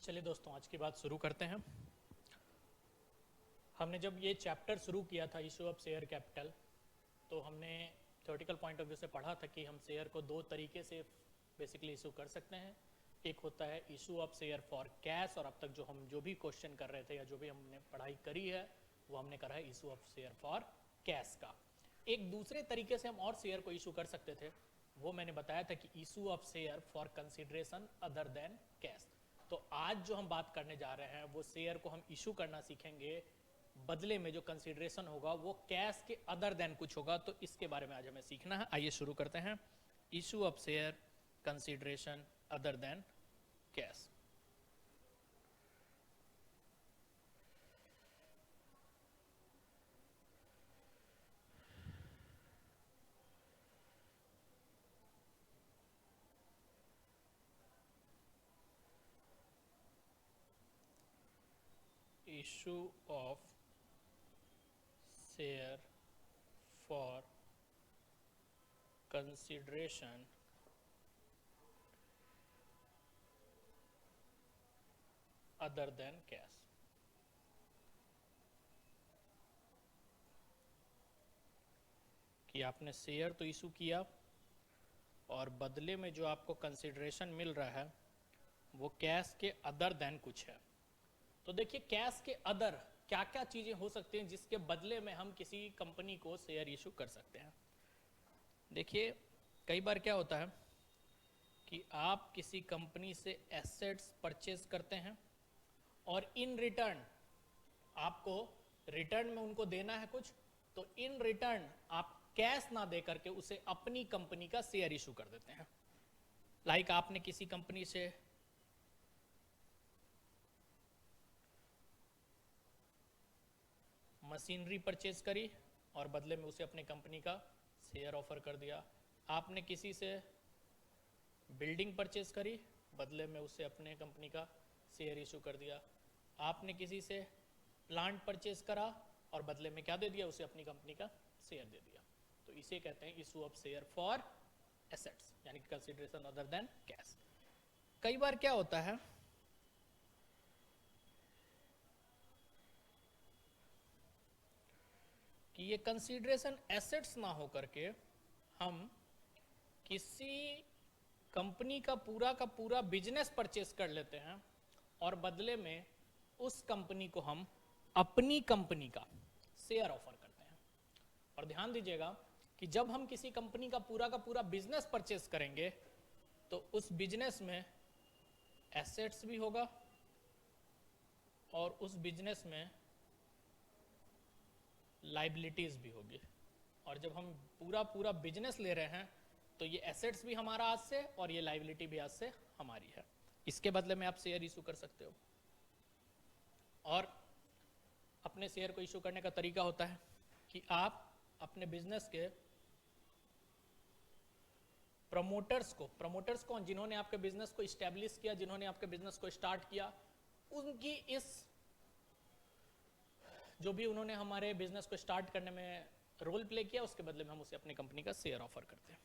चलिए दोस्तों, आज की बात शुरू करते हैं। हमने जब ये चैप्टर शुरू किया था इशू ऑफ शेयर कैपिटल, तो हमने थ्योरेटिकल पॉइंट ऑफ व्यू से पढ़ा था कि हम शेयर को दो तरीके से बेसिकली इशू कर सकते हैं। एक होता है issue of share for cash, और अब तक जो भी क्वेश्चन कर रहे थे या जो भी हमने पढ़ाई करी है वो हमने करा है issue of share for cash का। एक दूसरे तरीके से हम और शेयर को इशू कर सकते थे, वो मैंने बताया था कि issue of share for consideration other than cash. तो आज जो हम बात करने जा रहे हैं वो शेयर को हम इशू करना सीखेंगे, बदले में जो कंसिडरेशन होगा वो कैश के अदर देन कुछ होगा। तो इसके बारे में आज हमें सीखना है। आइए शुरू करते हैं। Issue of share consideration other than cash. Issue of share for consideration other than cash. कि आपने शेयर तो इशू किया और बदले में जो आपको कंसिडरेशन मिल रहा है वो कैश के अदर देन कुछ है। तो देखिए, कैश के अदर क्या क्या चीजें हो सकती हैं जिसके बदले में हम किसी कंपनी को शेयर इशू कर सकते हैं। देखिए, कई बार क्या होता है कि आप किसी कंपनी से एसेट्स परचेज करते हैं और इन रिटर्न आपको रिटर्न में उनको देना है कुछ, तो इन रिटर्न आप कैश ना दे करके उसे अपनी कंपनी का शेयर इशू कर देते हैं। लाइक आपने किसी कंपनी से मशीनरी परचेज करी और बदले में उसे अपने कंपनी का शेयर ऑफर कर दिया। आपने किसी से बिल्डिंग परचेज करी, बदले में उसे अपने कंपनी का शेयर इशू कर दिया। आपने किसी से प्लांट परचेज करा और बदले में क्या दे दिया, उसे अपनी कंपनी का शेयर दे दिया। तो इसे कहते हैं issue of share for assets, यानी कि कंसिडरेशन अदर देन कैश। कई बार क्या होता है कि ये कंसीडरेशन एसेट्स ना हो करके हम किसी कंपनी का पूरा बिजनेस परचेस कर लेते हैं और बदले में उस कंपनी को हम अपनी कंपनी का शेयर ऑफर करते हैं। और ध्यान दीजिएगा कि जब हम किसी कंपनी का पूरा बिजनेस परचेस करेंगे तो उस बिजनेस में एसेट्स भी होगा और उस बिजनेस में लाइबिलिटीज भी होगी। और जब हम पूरा बिजनेस ले रहे हैं तो ये एसेट्स भी हमारा आज से और ये लाइबिलिटी भी आज से हमारी है। इसके बदले में आप शेयर इशू कर सकते हो। और अपने शेयर को इशू करने का तरीका होता है कि आप अपने बिजनेस के प्रमोटर्स को जिन्होंने आपके बिजनेस को इस्टेब्लिश किया, जिन्होंने आपके बिजनेस को स्टार्ट किया, उनकी इस जो भी उन्होंने हमारे बिजनेस को स्टार्ट करने में रोल प्ले किया, उसके बदले में हम उसे अपनी कंपनी का शेयर ऑफर करते हैं।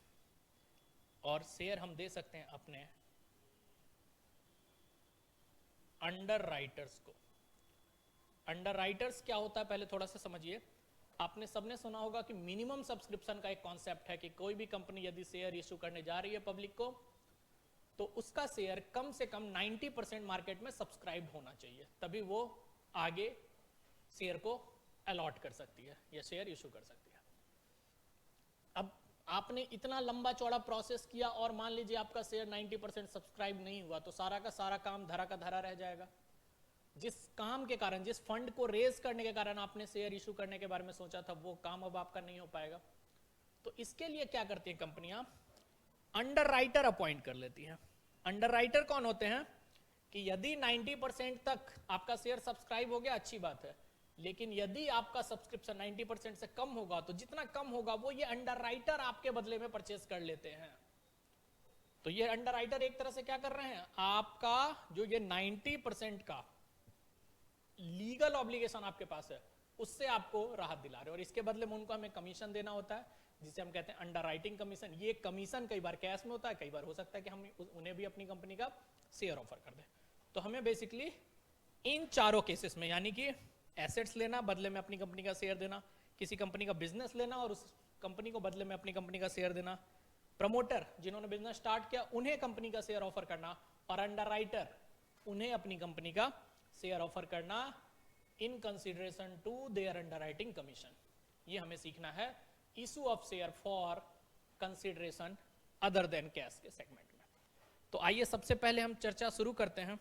और शेयर हम दे सकते हैं अपने अंडर राइटर्स को। अंडर राइटर्स क्या होता है पहले थोड़ा सा समझिए। आपने सबने सुना होगा कि मिनिमम सब्सक्रिप्शन का एक कॉन्सेप्ट है कि कोई भी कंपनी यदि शेयर इशू करने जा रही है पब्लिक को, तो उसका शेयर कम से कम 90% मार्केट में सब्सक्राइब होना चाहिए, तभी वो आगे शेयर को अलॉट कर सकती है या शेयर इशू कर सकती है। अब आपने इतना लंबा चौड़ा प्रोसेस किया और मान लीजिए आपका शेयर 90% सब्सक्राइब नहीं हुआ, तो सारा का सारा काम धरा का धरा रह जाएगा। जिस काम के कारण, जिस फंड को रेज करने के कारण आपने शेयर इशू करने के बारे में सोचा था, वो काम अब आपका नहीं हो पाएगा। तो इसके लिए क्या करती हैं कंपनियां, अंडर राइटर अपॉइंट कर लेती हैं। अंडर राइटर कौन होते हैं कि यदि 90% तक आपका शेयर सब्सक्राइब हो गया, अच्छी बात है, लेकिन यदि आपका सब्सक्रिप्शन 90% से कम होगा, तो जितना कम होगा वो ये अंडर राइटर आपके बदले में परचेस कर लेते हैं। तो ये अंडर राइटर एक तरह से क्या कर रहे हैं, आपका जो ये 90% का लीगल ऑब्लिगेशन आपके पास है उससे आपको राहत दिला रहे हैं। और इसके बदले में उनको हमें कमीशन देना होता है, जिसे हम कहते हैं अंडर राइटिंग कमीशन। ये कमीशन कई बार कैश में होता है, कई बार हो सकता है कि हम उन्हें भी अपनी कंपनी का शेयर ऑफर कर दें। तो हमें बेसिकली इन चारों केसेस में, यानी कि एसेट्स लेना, बदले में अपनी कंपनी का शेयर देना, किसी कंपनी का बिजनेस लेना और उस कंपनी को बदले में अपनी कंपनी का शेयर देना, प्रमोटर जिन्होंने बिजनेस स्टार्ट किया उन्हें कंपनी का शेयर ऑफर करना, और अंडरराइटर उन्हें अपनी कंपनी का शेयर ऑफर करना in consideration to their underwriting commission. ये हमें सीखना है issue of share for consideration other than cash के सेगमेंट में। तो आइए सबसे पहले हम चर्चा शुरू करते हैं,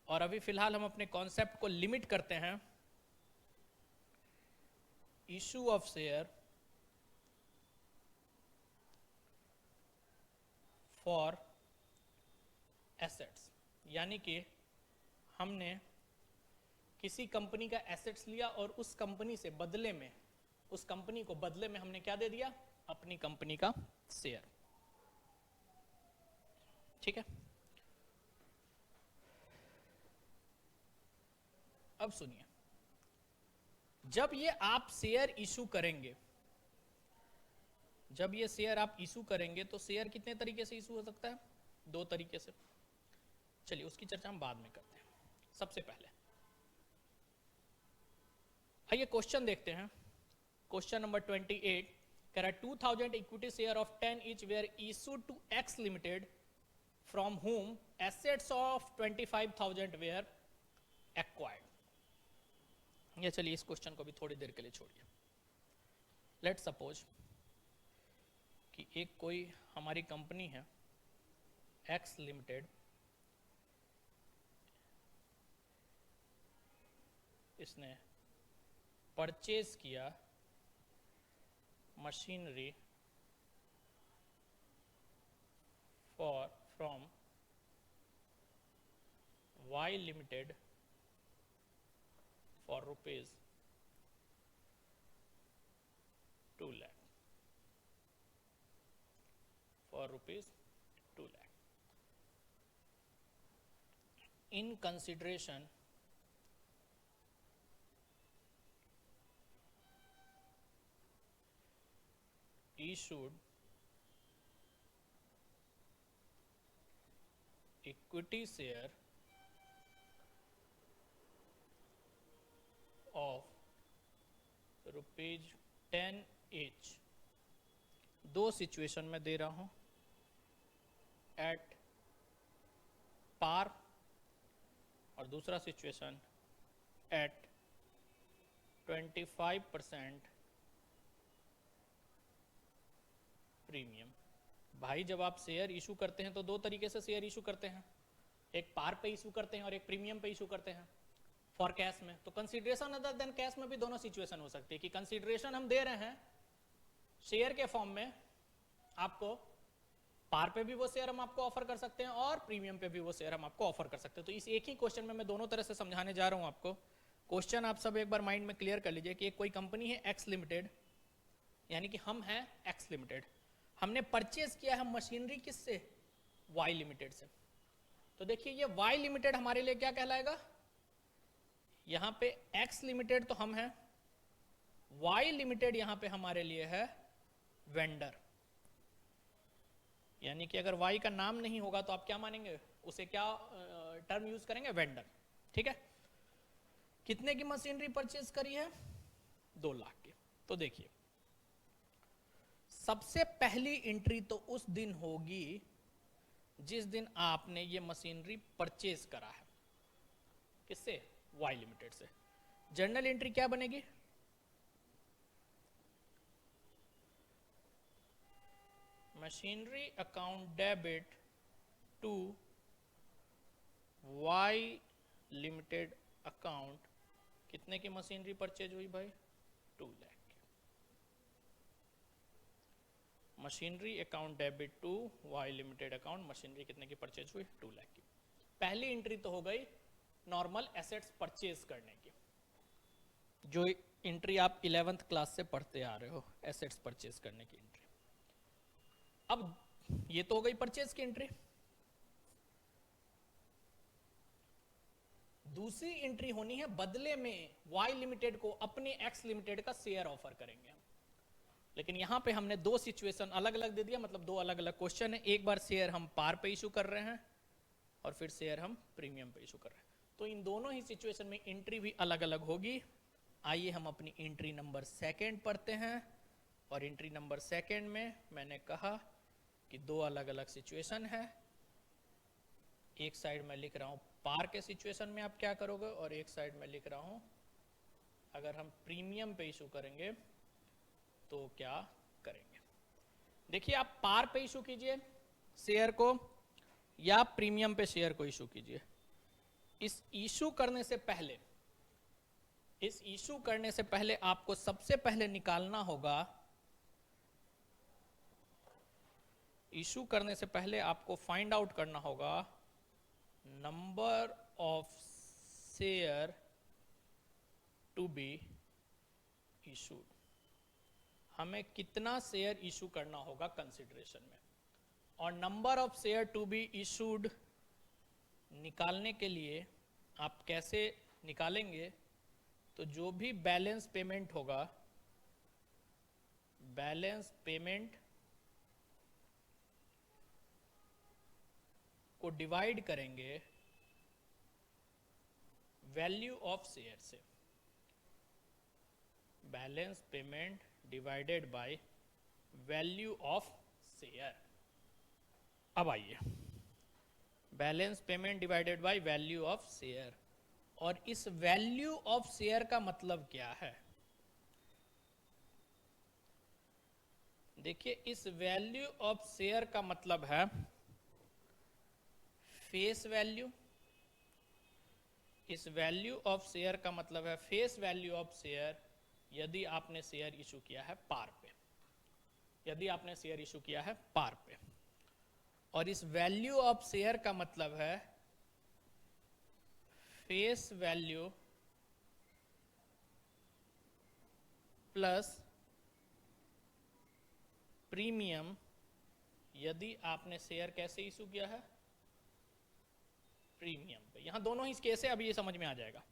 और अभी फिलहाल हम अपने कॉन्सेप्ट को लिमिट करते हैं issue of share for assets, यानी कि हमने किसी कंपनी का एसेट्स लिया और उस कंपनी से बदले में, उस कंपनी को बदले में हमने क्या दे दिया, अपनी कंपनी का शेयर। ठीक है, अब सुनिए, जब ये आप शेयर इशू करेंगे, जब ये शेयर आप इशू करेंगे तो शेयर कितने तरीके से इशू हो सकता है, दो तरीके से। चलिए उसकी चर्चा हम बाद में करते हैं। सबसे पहले आइए क्वेश्चन देखते हैं। क्वेश्चन नंबर 28 कह रहा है 2000 equity share of 10 each were issued to X Limited from whom assets of 25,000 were acquired। ये चलिए इस क्वेश्चन को भी थोड़ी देर के लिए छोड़िए। लेट्स सपोज कि एक कोई हमारी कंपनी है एक्स लिमिटेड, इसने परचेज किया machinery from Y limited for rupees 2 lakh, for rupees 2 lakh. In consideration issued equity share of rupees 10 each। दो सिचुएशन में दे रहा हूं, एट पार और दूसरा सिचुएशन एट 25% प्रीमियम। भाई जब आप शेयर इशू करते हैं तो दो तरीके से शेयर इशू करते हैं, एक पार पे इशू करते हैं और एक प्रीमियम पे इशू करते हैं फॉर कैश में। तो कंसीडरेशन अदर देन कैश में भी दोनों सिचुएशन हो सकती है कि कंसीडरेशन हम दे रहे हैं शेयर के फॉर्म में आपको, पार पे भी वो शेयर हम आपको ऑफर कर सकते हैं और प्रीमियम पे भी वो शेयर हम आपको ऑफर कर सकते हैं। तो इस एक ही क्वेश्चन में मैं दोनों तरह से समझाने जा रहा हूं आपको। क्वेश्चन आप सब एक बार माइंड में क्लियर कर लीजिए कि एक कोई कंपनी है एक्स लिमिटेड, यानी कि हम हैं एक्स लिमिटेड, हमने परचेज किया है मशीनरी किससे, वाई लिमिटेड से। तो देखिए ये वाई लिमिटेड हमारे लिए क्या कहलाएगा, यहां पे एक्स लिमिटेड तो हम हैं, वाई लिमिटेड यहां पे हमारे लिए है वेंडर। यानी कि अगर वाई का नाम नहीं होगा तो आप क्या मानेंगे, उसे क्या टर्म यूज करेंगे, वेंडर। ठीक है, कितने की मशीनरी परचेज करी है, 2 लाख की। तो देखिए सबसे पहली एंट्री तो उस दिन होगी जिस दिन आपने ये मशीनरी परचेज करा है, किससे, वाई लिमिटेड से। जर्नल एंट्री क्या बनेगी, machinery account debit to Y limited account. कितने की मशीनरी परचेज हुई भाई, 2 लाख की। Machinery account debit to Y limited account, machinery कितने की परचेज हुई, 2 लाख की। पहली एंट्री तो हो गई नॉर्मल एसेट्स परचेज करने की, जो एंट्री आप 11th क्लास से पढ़ते आ रहे हो, एसेट्स परचेज करने की एंट्री। अब ये तो हो गई परचेज की एंट्री। दूसरी एंट्री होनी है बदले में वाई लिमिटेड को अपने एक्स लिमिटेड का शेयर ऑफर करेंगे हम। लेकिन यहां पे हमने दो सिचुएशन अलग अलग दे दिया, मतलब दो अलग अलग क्वेश्चन है। एक बार शेयर हम पार पे इशू कर रहे हैं और फिर शेयर हम प्रीमियम पे इशू कर रहे हैं। तो इन दोनों ही सिचुएशन में एंट्री भी अलग अलग होगी। आइए हम अपनी एंट्री नंबर सेकंड पढ़ते हैं। और एंट्री नंबर सेकंड में मैंने कहा कि दो अलग अलग सिचुएशन है। एक साइड में लिख रहा हूं पार के सिचुएशन में आप क्या करोगे, और एक साइड में लिख रहा हूं अगर हम प्रीमियम पे इशू करेंगे तो क्या करेंगे। देखिए, आप पार पे इशू कीजिए शेयर को या प्रीमियम पे शेयर को इशू कीजिए। इस इशू करने से पहले आपको सबसे पहले निकालना होगा, इशू करने से पहले आपको फाइंड आउट करना होगा number of share to be issued. हमें कितना शेयर इशू करना होगा कंसिडरेशन में। और number of share to be issued निकालने के लिए आप कैसे निकालेंगे, तो जो भी बैलेंस पेमेंट होगा, बैलेंस पेमेंट को डिवाइड करेंगे वैल्यू ऑफ शेयर से। Balance payment divided by value of share. अब आइए, balance payment divided by value of share. और इस वैल्यू ऑफ शेयर का मतलब क्या है? देखिए, इस वैल्यू ऑफ शेयर का मतलब है फेस वैल्यू। इस वैल्यू ऑफ शेयर का मतलब है फेस वैल्यू ऑफ शेयर यदि आपने शेयर इशू किया है पार पे, यदि आपने शेयर इशू किया है पार पे। और इस वैल्यू ऑफ शेयर का मतलब है फेस वैल्यू प्लस प्रीमियम यदि आपने शेयर कैसे इशू किया है, प्रीमियम पे। यहां दोनों ही केस है, अभी ये समझ में आ जाएगा।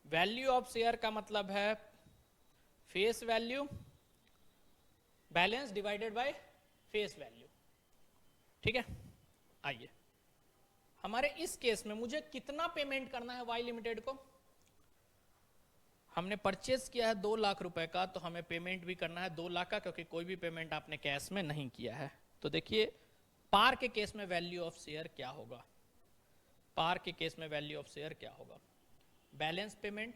वैल्यू ऑफ शेयर का मतलब है face value balance divided by face value, ठीक है। आइए, हमारे इस केस में मुझे कितना पेमेंट करना है वाई लिमिटेड को। हमने परचेज किया है 2 लाख रुपए का, तो हमें पेमेंट भी करना है 2 लाख का, क्योंकि कोई भी पेमेंट आपने कैश में नहीं किया है। तो देखिए, पार के केस में वैल्यू ऑफ शेयर क्या होगा, पार के केस में वैल्यू ऑफ शेयर क्या होगा, बैलेंस पेमेंट,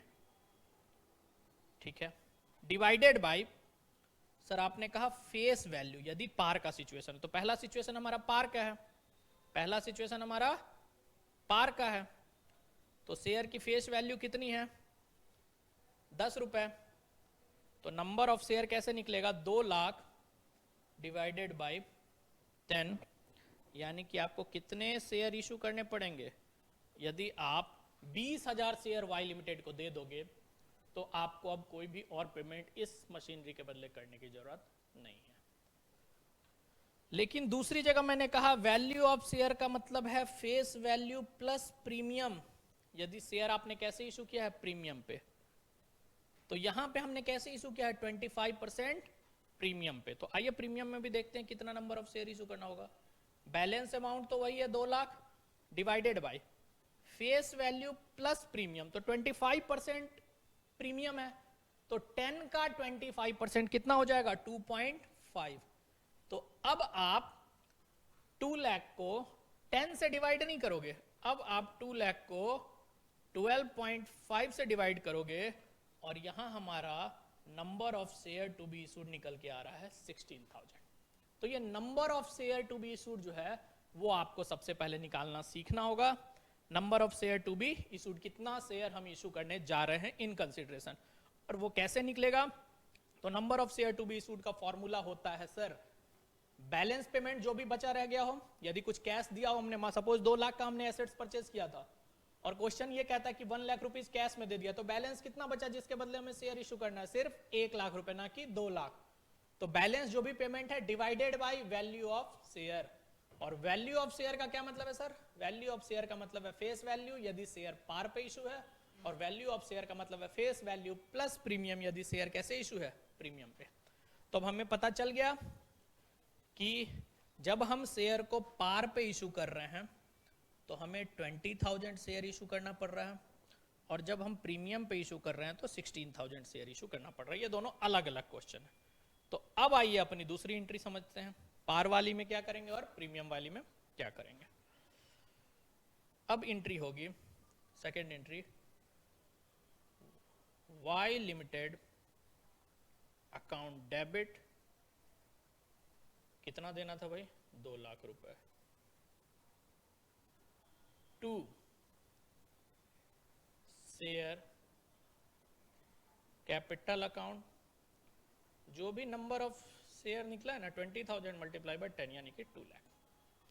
ठीक है, डिवाइडेड बाय, सर आपने कहा फेस वैल्यू यदि पार का सिचुएशन। तो पहला सिचुएशन हमारा पार का है, पहला सिचुएशन हमारा पार का है। तो शेयर की फेस वैल्यू कितनी है, 10 रुपए। तो नंबर ऑफ शेयर कैसे निकलेगा, 2 लाख डिवाइडेड बाय 10, यानी कि आपको कितने शेयर इशू करने पड़ेंगे। यदि आप 20,000 शेयर वाई लिमिटेड को दे दोगे तो आपको अब कोई भी और पेमेंट इस मशीनरी के बदले करने की जरूरत नहीं है। लेकिन दूसरी जगह मैंने कहा वैल्यू ऑफ शेयर का मतलब है फेस वैल्यू प्लस प्रीमियम। यदि शेयर आपने कैसे इशू किया है, प्रीमियम पे, तो यहां पे हमने कैसे इशू किया है, 25% प्रीमियम पे। तो आइए प्रीमियम में भी देखते हैं कितना नंबर ऑफ शेयर इशू करना होगा। बैलेंस अमाउंट तो वही है 2 lakh divided by face value plus premium, तो 25% प्रीमियम है, तो 10 का 25% कितना हो जाएगा, 2.5। तो अब आप 2 लाख को 10 से डिवाइड नहीं करोगे, अब आप 2 लाख को 12.5 से डिवाइड करोगे, और यहां हमारा number of share to be issued निकल के आ रहा है 16,000। तो ये number of share to be issued जो है वो आपको सबसे पहले निकालना सीखना होगा। Number of share to be issued, कितना शेयर हम इशू करने जा रहे हैं इन कंसिडरेशन, और वो कैसे निकलेगा। तो number of share to be issued का फॉर्मूला होता है सर बैलेंस पेमेंट, जो भी बचा रह गया हो, यदि कुछ कैश दिया हो हमने, सपोज 2 लाख का हमने एसेट्स परचेज किया था और क्वेश्चन ये कहता है कि 1 लाख रुपीज कैश में दे दिया, तो बैलेंस कितना बचा जिसके बदले हमें शेयर इशू करना है, सिर्फ 1 लाख रुपए, ना कि 2 लाख। तो बैलेंस जो भी पेमेंट है divided by value of share. और वैल्यू ऑफ शेयर का क्या मतलब है सर, वैल्यू ऑफ शेयर का मतलब है फेस वैल्यू यदि शेयर पार पे इशू है, और वैल्यू ऑफ शेयर का मतलब है फेस वैल्यू प्लस प्रीमियम यदि शेयर कैसे इशू है, प्रीमियम पे। तो अब हमें पता चल गया कि जब हम शेयर को पार पे इशू कर रहे हैं तो हमें 20,000 शेयर इशू करना पड़ रहा है, और जब हम प्रीमियम पे इशू कर रहे हैं तो 16,000 शेयर इशू करना पड़ रहा है। ये दोनों अलग अलग क्वेश्चन है। तो अब आइए अपनी दूसरी एंट्री समझते हैं, पार वाली में क्या करेंगे और प्रीमियम वाली में क्या करेंगे। अब एंट्री होगी second entry, Y limited account debit, कितना देना था भाई, 2 लाख रुपए, टू शेयर कैपिटल अकाउंट, जो भी नंबर ऑफ शेयर निकला है ना 20,000 मल्टीप्लाई बाय 10 यानी कि 2 लाख।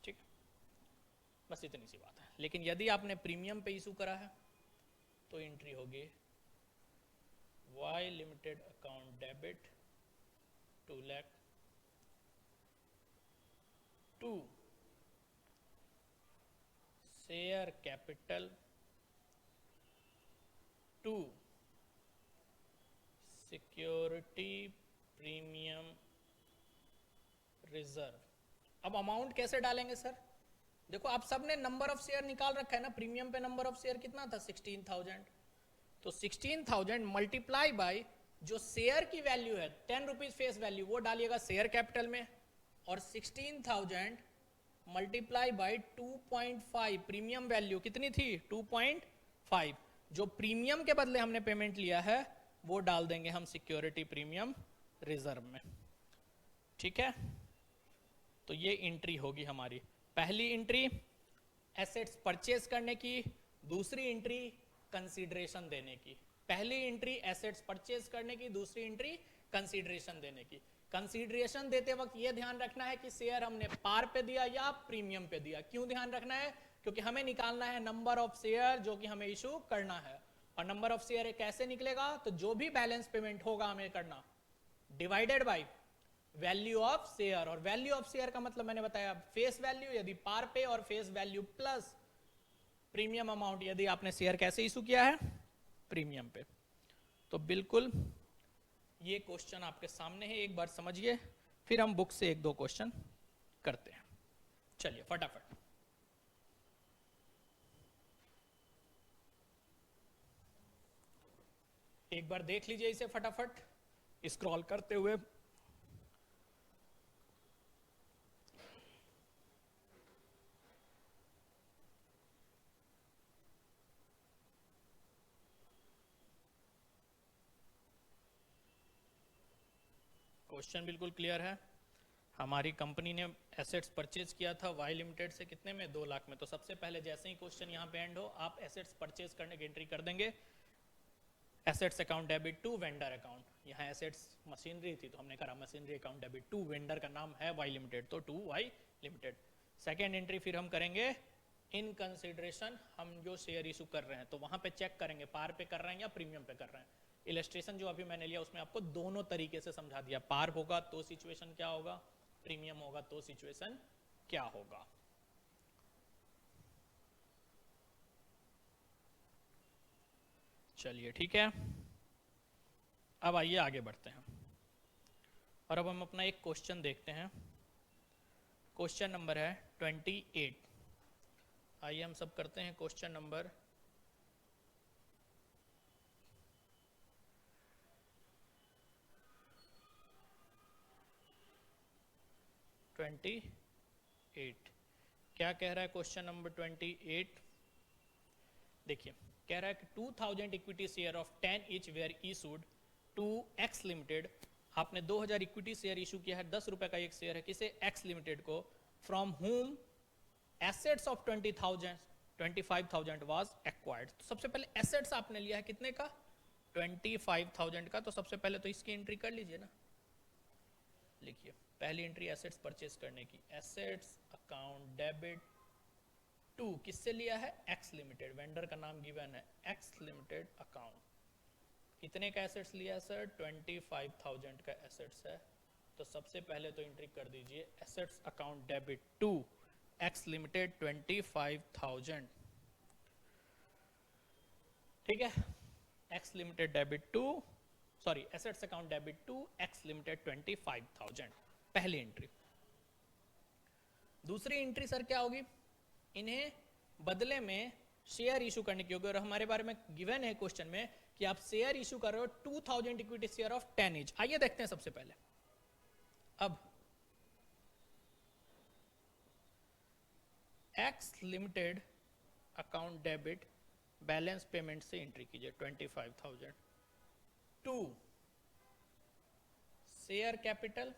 ठीक, बस इतनी सी बात है। लेकिन यदि आपने प्रीमियम पे इशू करा है तो एंट्री होगी Y limited account debit 2 lakh to share capital to security premium reserve. अब अमाउंट कैसे डालेंगे सर? देखो आप सबने नंबर ऑफ शेयर निकाल रखा है ना, प्रीमियम पे नंबर ऑफ शेयर कितना था 16,000, तो 16,000 मल्टीप्लाई बाय जो शेयर की वैल्यू है 10 रुपीज फेस वैल्यू, वो डालिएगा शेयर कैपिटल में, और 16,000 मल्टीप्लाई बाय 2.5 प्रीमियम वैल्यू कितनी थी 2.5, जो प्रीमियम के बदले हमने पेमेंट लिया है वो डाल देंगे हम सिक्योरिटी प्रीमियम रिजर्व में। ठीक है, तो ये एंट्री होगी हमारी पहली एंट्री एसेट्स परचेज करने की, दूसरी एंट्री कंसीडरेशन देने की। पहली एंट्री एसेट्स परचेज करने की, दूसरी एंट्री कंसीडरेशन देने की। कंसीडरेशन देते वक्त ये ध्यान रखना है कि शेयर हमने पार पे दिया या प्रीमियम पे दिया। क्यों ध्यान रखना है? क्योंकि हमें निकालना है नंबर ऑफ शेयर जो कि हमें इशू करना है, और नंबर ऑफ शेयर कैसे निकलेगा, तो जो भी बैलेंस पेमेंट होगा हमें करना divided by value of share, और वैल्यू ऑफ शेयर का मतलब मैंने बताया फेस वैल्यू यदि पार पे, और face value plus premium amount यदि आपने शेयर कैसे इशू किया है प्रीमियम पे। तो बिल्कुल ये क्वेश्चन आपके सामने है, एक बार समझिए, फिर हम बुक से 1-2 क्वेश्चन करते हैं। चलिए फटाफट एक बार देख लीजिए इसे फटाफट स्क्रॉल करते हुए। क्वेश्चन बिल्कुल क्लियर है। हमारी कंपनी ने एसेट्स परचेज किया था वाई लिमिटेड से, कितने में 2 लाख में। तो सबसे पहले जैसे ही क्वेश्चन यहाँ पे एंड हो आप एसेट्स परचेज करने की एंट्री कर देंगे, assets account debit to vendor account. यहाँ एसेट्स मशीनरी थी तो हमने करा machinery account debit to, vendor का नाम है वाई लिमिटेड तो to Y limited. Second entry फिर हम करेंगे इन कंसिडरेशन, हम जो शेयर इशू कर रहे हैं तो वहां पे चेक करेंगे पार पे कर रहे हैं या प्रीमियम पे कर रहे हैं। इलस्ट्रेशन जो अभी मैंने लिया उसमें आपको दोनों तरीके से समझा दिया, पार होगा तो सिचुएशन क्या होगा, प्रीमियम होगा तो सिचुएशन क्या होगा। चलिए ठीक है, अब आइए आगे बढ़ते हैं, और अब हम अपना एक क्वेश्चन देखते हैं। क्वेश्चन नंबर है 28। आइए हम सब करते हैं क्वेश्चन नंबर 28। क्या कह रहा है क्वेश्चन नंबर 28? देखिए कह रहा है कि 2000 equity share of 10 each were issued to X limited. आपने 2000 इक्विटी शेयर इशू किया है, 10 रुपए का एक शेयर है, किसे एक्स लिमिटेड को, फ्रॉम हुम एसेट्स ऑफ 25,000 वाज एक्वायर्ड। तो सबसे पहले एसेट्स आपने लिया है कितने का 25,000 का, तो सबसे पहले तो इसकी एंट्री कर लीजिए ना। लिखिए पहली एंट्री एसेट्स परचेज करने की, एसेट्स अकाउंट डेबिट टू, किससे लिया है एक्स लिमिटेड, वेंडर का नाम गिवन है एक्स लिमिटेड अकाउंट। कितने का एसेट्स लिया है सर 25,000 का एसेट्स है, तो सबसे पहले तो एंट्री कर दीजिए assets account debit to X limited 25,000। ठीक है, X limited debit to, sorry assets account debit to X limited 25,000, पहली एंट्री। दूसरी एंट्री सर क्या होगी, इन्हें बदले में शेयर इशू करने की होगी। और हमारे बारे में गिवन है क्वेश्चन में कि आप शेयर इशू कर रहे हो 2000 इक्विटी शेयर ऑफ 10 ईच। आइए देखते हैं सबसे पहले। अब x limited account debit balance payment से एंट्री कीजिए 25,000 टू शेयर कैपिटल।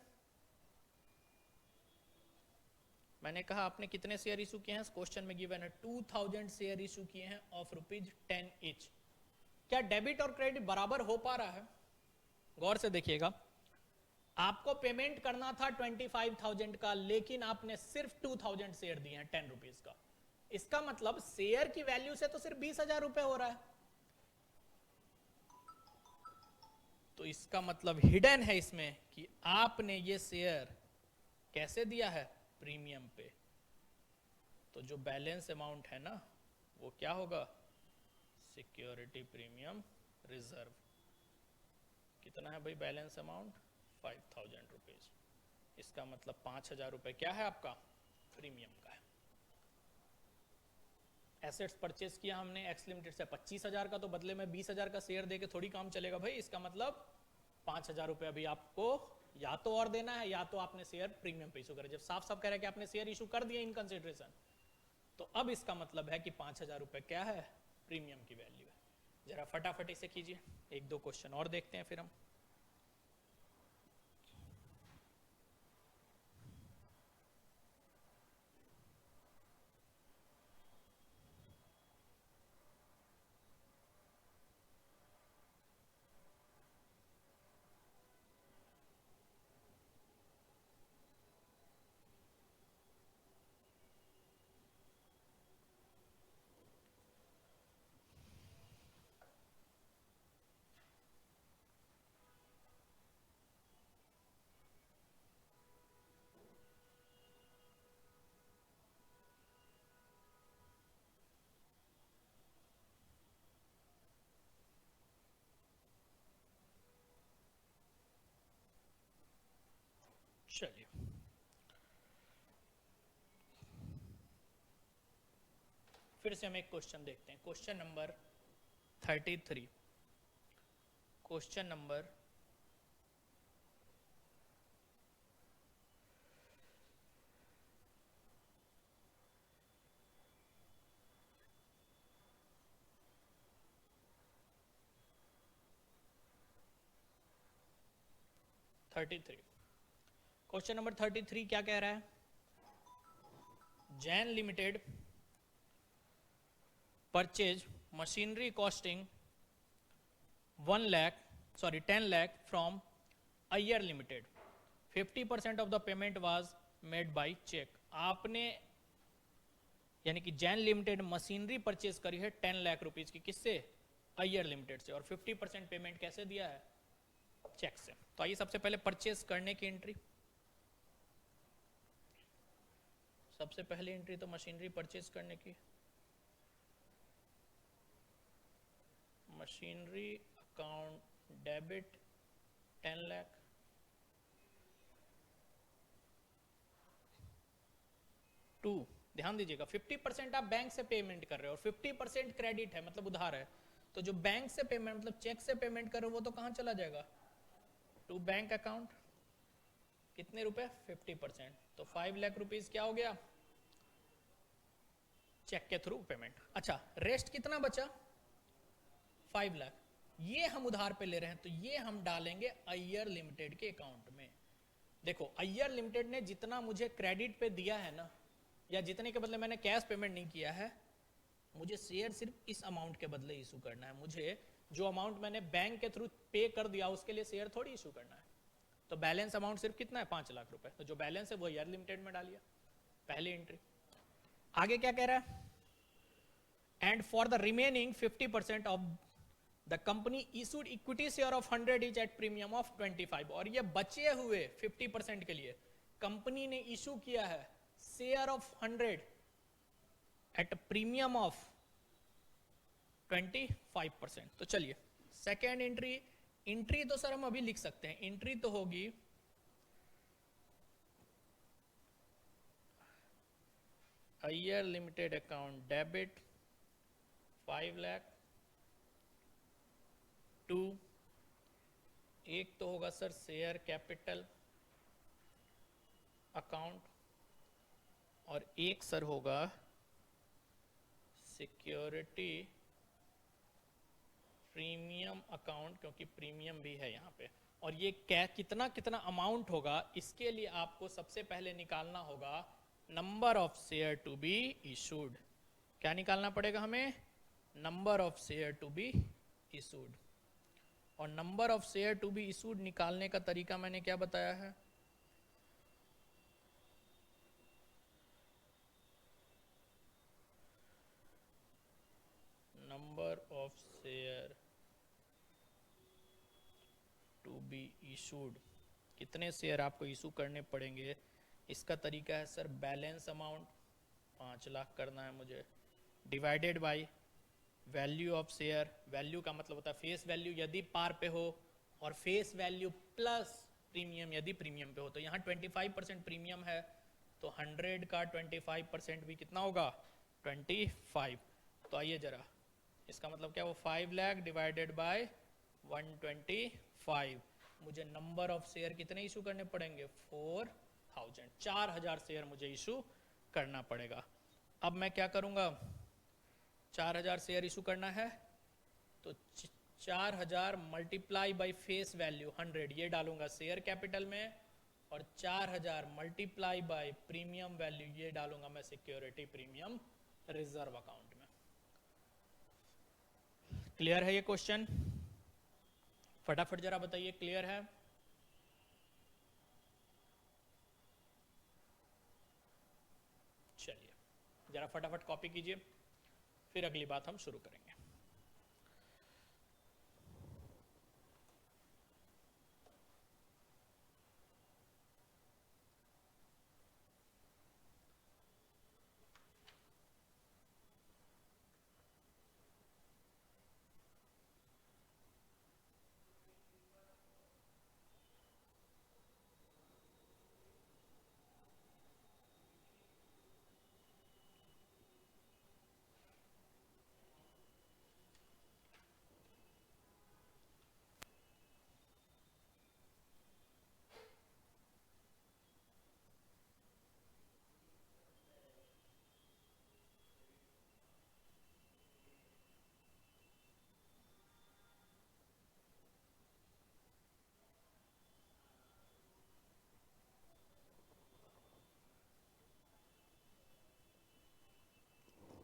मैंने कहा आपने कितने शेयर इशू किए हैं, क्वेश्चन में गिवन है 2000 शेयर इशू किए हैं ऑफ ₹10 ईच। क्या डेबिट और क्रेडिट बराबर हो पा रहा है? गौर से देखिएगा, आपको पेमेंट करना था 25,000 का, लेकिन आपने सिर्फ 2000 शेयर दिए हैं 10 रुपीज का। इसका मतलब शेयर की वैल्यू से तो सिर्फ 20,000 रुपए हो रहा है। तो इसका मतलब हिडन है इसमें कि आपने ये शेयर कैसे दिया है, प्रीमियम पे। तो जो बैलेंस अमाउंट है ना वो क्या होगा, सिक्योरिटी प्रीमियम रिजर्व। कितना है भाई बैलेंस अमाउंट, 5,000 रुपीज। इसका मतलब 5,000 रुपए क्या है आपका, प्रीमियम का है। एसेट्स परचेस किया हमने एक्स लिमिटेड से 25,000 का, तो बदले में 20,000 का शेयर देके थोड़ी काम चलेगा भाई। इसका मतलब 5,000 रुपए अभी आपको या तो और देना है, या तो आपने शेयर प्रीमियम पे इशू करा। जब साफ साफ कह रहा है कि आपने शेयर इशू कर दिया इन कंसिडरेशन, तो अब इसका मतलब है कि 5,000 रुपए क्या है, प्रीमियम की वैल्यू है। जरा फटाफट इसे कीजिए, एक दो क्वेश्चन और देखते हैं फिर हम। चलिए फिर से हम एक क्वेश्चन देखते हैं, question number 33। Question number 33। Question number 33 क्या कह रहा है, Jain limited purchase machinery costing 10 lakh from Iyer limited. 50% of the payment was made by cheque. आपने यानी कि जैन लिमिटेड मशीनरी परचेज करी है 10 लाख रुपीज की, किससे, अय्यर लिमिटेड से, और 50% पेमेंट कैसे दिया है, चेक से। तो आइए सबसे पहले परचेज करने की एंट्री। सबसे पहली एंट्री तो मशीनरी परचेज करने की, machinery account debit 10 lakh, to, ध्यान दीजिएगा 50% आप बैंक से पेमेंट कर रहे हो और 50% क्रेडिट है, मतलब उधार है। तो जो बैंक से पेमेंट मतलब चेक से पेमेंट कर रहे हो वो तो कहां चला जाएगा, टू बैंक अकाउंट। कितने रुपए, 50%, तो 5 लाख रुपीज क्या हो गया, चेक के थ्रू पेमेंट। अच्छा, रेस्ट कितना बचा, 5 लाख। ये हम उधार पे ले रहे हैं, तो ये हम डालेंगे अय्यर लिमिटेड के अकाउंट में। देखो अय्यर लिमिटेड ने जितना मुझे क्रेडिट पे दिया है ना, या जितने के बदले मैंने कैश पेमेंट नहीं किया है, मुझे शेयर सिर्फ इस अमाउंट के बदले इशू करना है। मुझे जो अमाउंट मैंने बैंक के थ्रू पे कर दिया उसके लिए शेयर थोड़ी इशू करना है। तो बैलेंस अमाउंट सिर्फ कितना है, 5 लाख रुपए। तो जो बैलेंस है वो अय्यर लिमिटेड में डालिए, पहली एंट्री। आगे क्या कह रहा है, and for the remaining 50% of the company issued equity share of 100 etch eight premium of 25। और ये बचे हुए 50% के लिए कंपनी ने इशू किया है share of 100 at premium of 25%। तो चलिए सेकेंड एंट्री, एंट्री तो सर हम अभी लिख सकते हैं, एंट्री तो होगी hire limited account debit 5 lakh. 2, एक तो होगा सर शेयर कैपिटल अकाउंट और एक सर होगा सिक्योरिटी प्रीमियम अकाउंट, क्योंकि प्रीमियम भी है यहाँ पे। और ये कितना कितना अमाउंट होगा, इसके लिए आपको सबसे पहले निकालना होगा number of share to be issued. क्या निकालना पड़ेगा हमें? Number of share to be issued. और number of share to be issued निकालने का तरीका मैंने क्या बताया है? Number of share to be issued, कितने शेयर आपको इशू करने पड़ेंगे, इसका तरीका है सर बैलेंस अमाउंट 5 लाख करना है मुझे, divided by value of share. Value का मतलब होता है फेस वैल्यू यदि पार पे हो, और फेस वैल्यू प्लस प्रीमियम यदि प्रीमियम पे हो। तो यहाँ 25% प्रीमियम है, तो 100 का 25% भी कितना होगा? 25। तो आइए जरा, इसका मतलब क्या? वो 5 लाख डिवाइडेड बाय 125। मुझे नंबर ऑफ शेयर कितने इशू करने पड़ेंगे? 4000। 4000 शेयर मुझे इशू करना पड़ेगा। अब मैं क्या करूंगा? 4000 शेयर इशू करना है तो 4000 मल्टीप्लाई बाई फेस वैल्यू 100 ये डालूंगा शेयर कैपिटल में, और 4000 मल्टीप्लाई बाय प्रीमियम वैल्यू ये डालूंगा मैं सिक्योरिटी प्रीमियम रिजर्व अकाउंट में। क्लियर है ये क्वेश्चन? फटाफट जरा बताइए, क्लियर है? चलिए जरा फटाफट कॉपी कीजिए, फिर अगली बात हम शुरू करेंगे।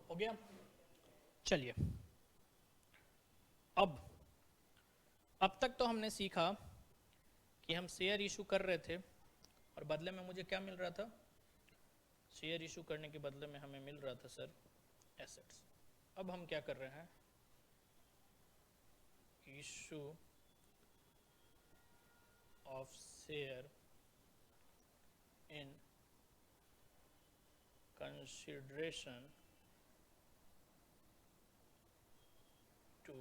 हो गया? चलिए अब तक तो हमने सीखा कि हम शेयर इशू कर रहे थे और बदले में मुझे क्या मिल रहा था? शेयर इशू करने के बदले में हमें मिल रहा था सर एसेट्स। अब हम क्या कर रहे हैं? Issue of share in consideration to,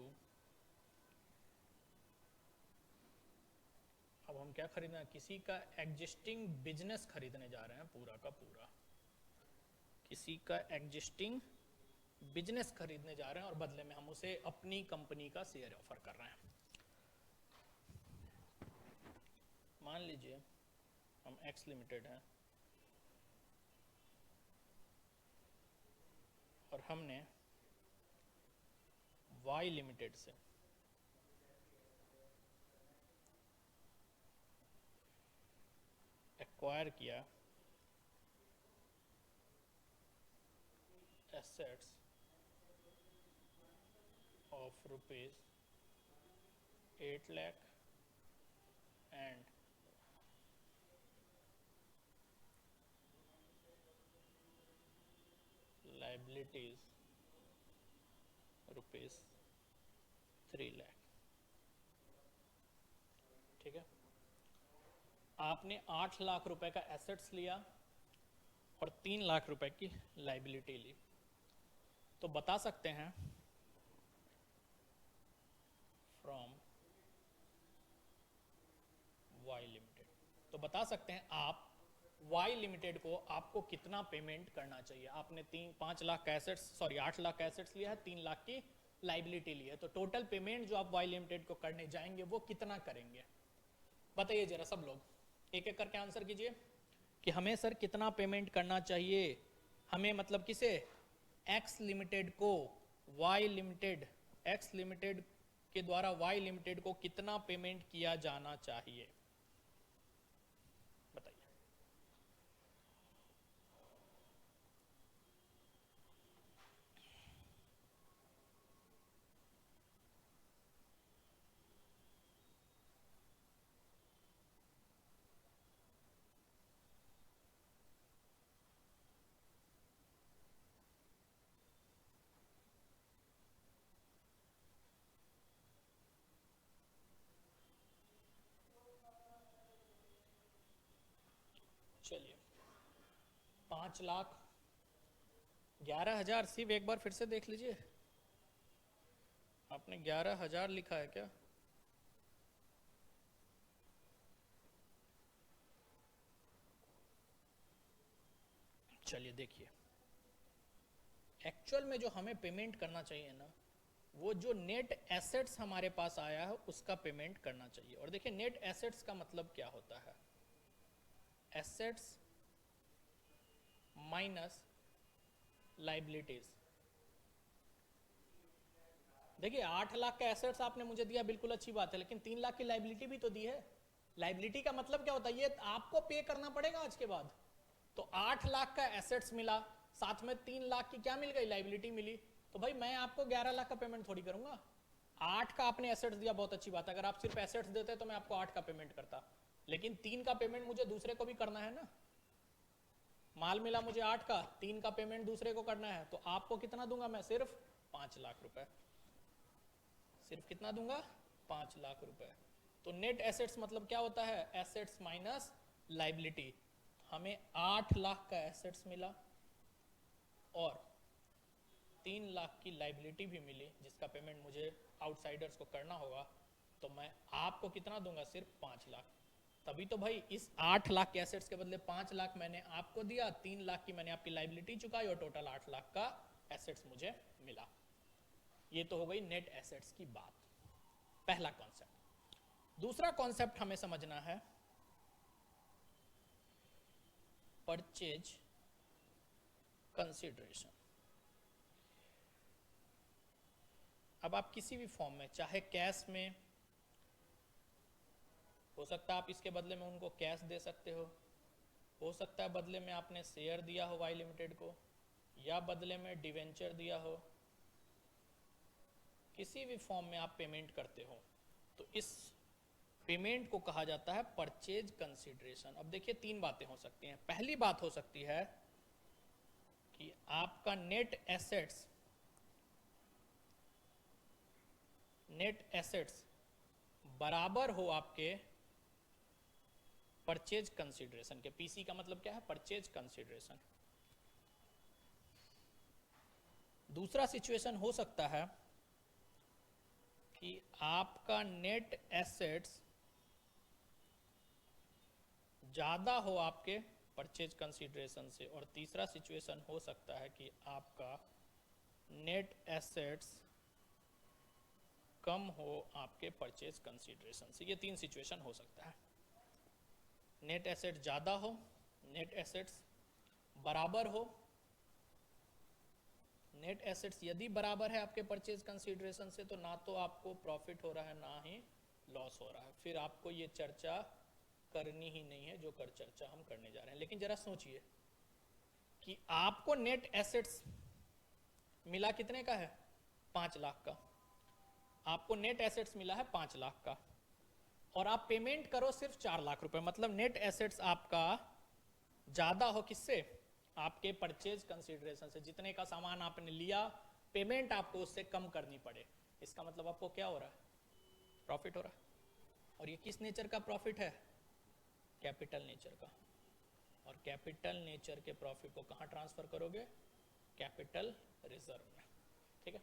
अब हम क्या खरीदना? किसी का एग्जिस्टिंग बिजनेस खरीदने जा रहे हैं, पूरा का पूरा किसी का एग्जिस्टिंग बिजनेस खरीदने जा रहे हैं और बदले में हम उसे अपनी कंपनी का शेयर ऑफर कर रहे हैं। मान लीजिए हम एक्स लिमिटेड हैं और हमने वाई लिमिटेड से एक्वायर किया assets of rupees 8 lakh and liabilities rupees 3 lakh. ठीक है, आपने 8 लाख रुपए का एसेट्स लिया और 3 लाख रुपए की लाइबिलिटी ली। तो बता सकते हैं फ्रॉम वाई लिमिटेड, तो बता सकते हैं आप वाई लिमिटेड को आपको कितना पेमेंट करना चाहिए। आपने 5 लाख का एसेट्स, सॉरी 8 लाख का एसेट्स लिया है, 3 लाख की लाइबिलिटी ली है, तो टोटल पेमेंट जो आप वाई लिमिटेड को करने जाएंगे वो कितना करेंगे, बताइए जरा सब लोग एक एक करके आंसर कीजिए कि हमें सर कितना पेमेंट करना चाहिए। हमें मतलब किसे, एक्स लिमिटेड को वाई लिमिटेड, एक्स लिमिटेड के द्वारा वाई लिमिटेड को कितना पेमेंट किया जाना चाहिए, बताइए। चलिए 5,11,000, सिर्फ एक बार फिर से देख लीजिए, आपने 11,000 लिखा है क्या? चलिए देखिए, एक्चुअल में जो हमें पेमेंट करना चाहिए ना, वो जो नेट एसेट्स हमारे पास आया है उसका पेमेंट करना चाहिए। और देखिए नेट एसेट्स का मतलब क्या होता है, एसेट्स माइनस लाइबिलिटीज। देखिए 8 लाख का एसेट्स आपने मुझे दिया, बिल्कुल अच्छी बात है, लेकिन 3 लाख की लाइबिलिटी भी तो दी है। लाइबिलिटी का मतलब क्या होता है, ये आपको पे करना पड़ेगा आज के बाद। तो 8 लाख का एसेट्स मिला, साथ में 3 लाख की क्या मिल गई, लाइबिलिटी मिली। तो भाई मैं आपको 11 लाख का पेमेंट थोड़ी करूंगा। 8 का आपने एसेट्स दिया, बहुत अच्छी बात है, अगर आप सिर्फ एसेट्स देते तो मैं आपको 8 का पेमेंट करता, लेकिन 3 का पेमेंट मुझे दूसरे को भी करना है ना। माल मिला मुझे 8 का, 3 का पेमेंट दूसरे को करना है, तो आपको कितना दूंगा मैं, सिर्फ 5 लाख रुपए। सिर्फ कितना दूंगा, 5 लाख रुपए। तो नेट एसेट्स मतलब क्या होता है, एसेट्स माइनस लाइबिलिटी। हमें 8 लाख का एसेट्स मिला और 3 लाख की लाइबिलिटी भी मिली, जिसका पेमेंट मुझे आउटसाइडर्स को करना होगा। तो मैं आपको कितना दूंगा, सिर्फ 5 लाख। तभी तो भाई इस 8 लाख के एसेट्स के बदले 5 लाख मैंने आपको दिया, 3 लाख की मैंने आपकी लाइबिलिटी चुकाई और टोटल 8 लाख का एसेट्स मुझे मिला। ये तो हो गई नेट एसेट्स की बात, पहला कॉन्सेप्ट। दूसरा कॉन्सेप्ट हमें समझना है परचेज कंसीडरेशन। अब आप किसी भी फॉर्म में, चाहे कैश में हो सकता है, आप इसके बदले में उनको कैश दे सकते हो सकता है बदले में आपने शेयर दिया हो वाई लिमिटेड को, या बदले में डिवेंचर दिया हो, किसी भी फॉर्म में आप पेमेंट करते हो तो इस पेमेंट को कहा जाता है परचेज कंसीडरेशन। अब देखिए 3 बातें हो सकती हैं। पहली बात हो सकती है कि आपका नेट एसेट्स बराबर हो आपके परचेज कंसीडरेशन के। पीसी का मतलब क्या है, परचेज कंसीडरेशन। दूसरा सिचुएशन हो सकता है कि आपका नेट एसेट्स ज़्यादा हो आपके परचेज कंसीडरेशन से, और तीसरा सिचुएशन हो सकता है कि आपका नेट एसेट्स कम हो आपके परचेज कंसीडरेशन से। ये 3 सिचुएशन हो सकता है। नेट एसेट ज़्यादा हो, नेट एसेट्स बराबर हो। नेट एसेट्स यदि बराबर है आपके परचेज कंसीडरेशन से, तो ना तो आपको प्रॉफिट हो रहा है ना ही लॉस हो रहा है, फिर आपको ये चर्चा करनी ही नहीं है जो चर्चा हम करने जा रहे हैं। लेकिन जरा सोचिए कि आपको नेट एसेट्स मिला कितने का है, 5 लाख का। आपको नेट एसेट्स मिला है 5 लाख का और आप पेमेंट करो सिर्फ 4 लाख रुपए, मतलब नेट एसेट्स आपका ज्यादा हो किससे, आपके परचेज कंसीडरेशन से। जितने का सामान आपने लिया, पेमेंट आपको उससे कम करनी पड़े, इसका मतलब आपको क्या हो रहा है, प्रॉफिट हो रहा है। और ये किस नेचर का प्रॉफिट है, कैपिटल नेचर का। और कैपिटल नेचर के प्रॉफिट को कहाँ ट्रांसफर करोगे, कैपिटल रिजर्व में, ठीक है।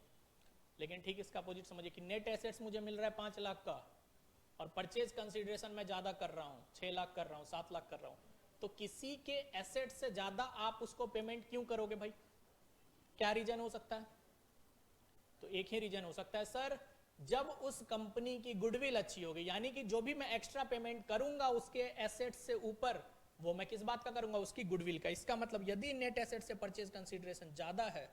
लेकिन ठीक इसका अपोजिट समझिए कि नेट एसेट्स मुझे मिल रहा है 5 लाख का और परचेज कंसीडरेशन मैं ज़्यादा कर रहा हूँ, 6 लाख कर रहा हूँ, 7 लाख कर रहा हूँ, तो किसी के एसेट से ज्यादा आप उसको पेमेंट क्यों करोगे भाई? क्या रीजन हो सकता है? तो एक ही रीजन हो सकता है सर, जब उस कंपनी की गुडविल अच्छी होगी, यानी कि जो भी मैं एक्स्ट्रा पेमेंट करूंगा उसके एसेट से ऊपर, वो मैं किस बात का करूंगा? उसकी गुडविल का। इसका मतलब यदि नेट एसेट से परचेज कंसीडरेशन ज्यादा है